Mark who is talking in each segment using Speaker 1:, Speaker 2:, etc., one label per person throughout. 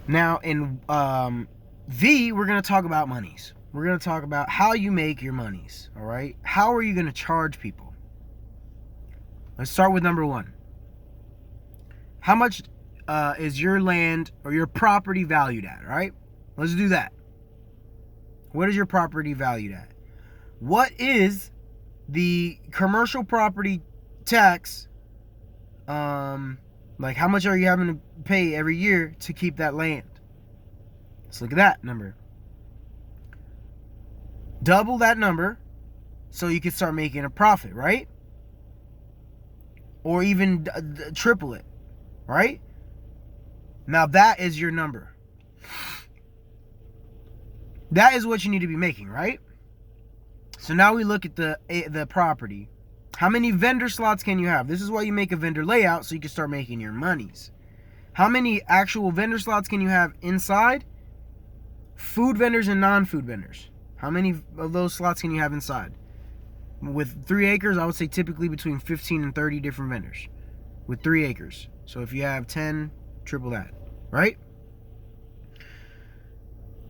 Speaker 1: Now in V, we're going to talk about monies. We're going to talk about how you make your monies. All right. How are you going to charge people? Let's start with number one. How much is your land or your property valued at? All right. Let's do that. What is your property valued at? What is the commercial property tax? Like how much are you having to pay every year to keep that land? Let's look at that number. Double that number so you can start making a profit, right? Or even triple it, right? Now that is your number. That is what you need to be making, right? So now we look at the property. How many vendor slots can you have? This is why you make a vendor layout, so you can start making your monies. How many actual vendor slots can you have inside? Food vendors and non-food vendors. How many of those slots can you have inside? With 3 acres, I would say typically between 15 and 30 different vendors with 3 acres. So if you have 10, triple that, right?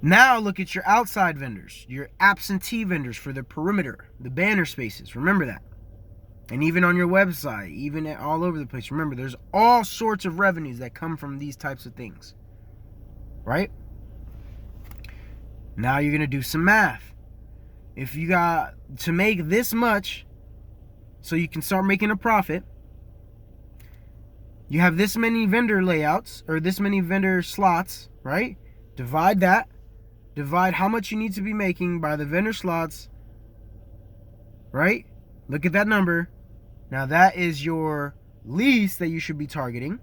Speaker 1: Now look at your outside vendors, your absentee vendors for the perimeter, the banner spaces. Remember that. And even on your website, even all over the place. Remember, there's all sorts of revenues that come from these types of things, right? Now you're going to do some math. If you got to make this much so you can start making a profit, you have this many vendor layouts or this many vendor slots, right? Divide that. Divide how much you need to be making by the vendor slots, right? Look at that number. Now that is your lease that you should be targeting.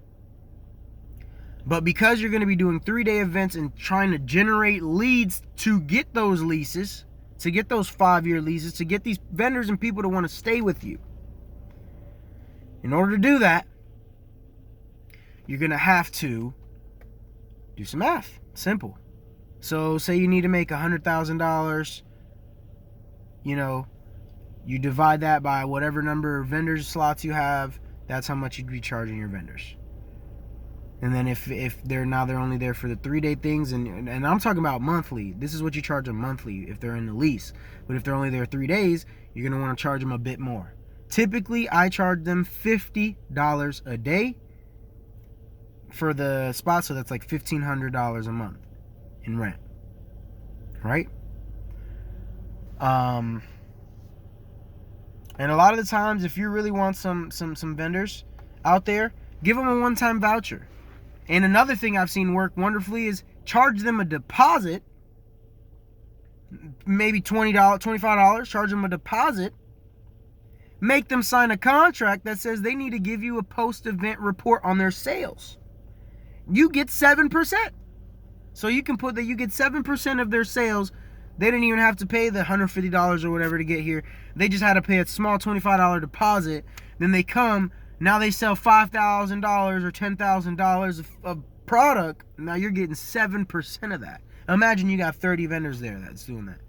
Speaker 1: But because you're going to be doing 3-day events and trying to generate leads to get those leases, to get those 5-year leases, to get these vendors and people to want to stay with you. In order to do that, you're going to have to do some math. Simple. So say you need to make $100,000, you divide that by whatever number of vendors slots you have, that's how much you'd be charging your vendors. And then if they're only there for the 3-day things, and I'm talking about monthly, this is what you charge them monthly if they're in the lease. But if they're only there 3 days, you're going to want to charge them a bit more. Typically, I charge them $50 a day for the spot, so that's like $1,500 a month in rent, right? And a lot of the times, if you really want some vendors out there, give them a one-time voucher. And another thing I've seen work wonderfully is charge them a deposit, maybe $20, $25, charge them a deposit, make them sign a contract that says they need to give you a post-event report on their sales. You get 7%. So you can put that you get 7% of their sales. They didn't even have to pay the $150 or whatever to get here. They just had to pay a small $25 deposit. Then they come. Now they sell $5,000 or $10,000 of product. Now you're getting 7% of that. Imagine you got 30 vendors there that's doing that.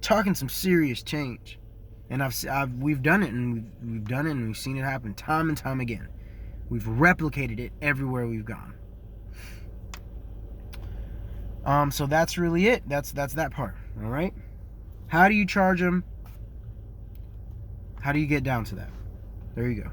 Speaker 1: Talking some serious change. And we've done it, and we've done it, and we've seen it happen time and time again. We've replicated it everywhere we've gone. So that's really it. That's that part. All right. How do you charge them? How do you get down to that? There you go.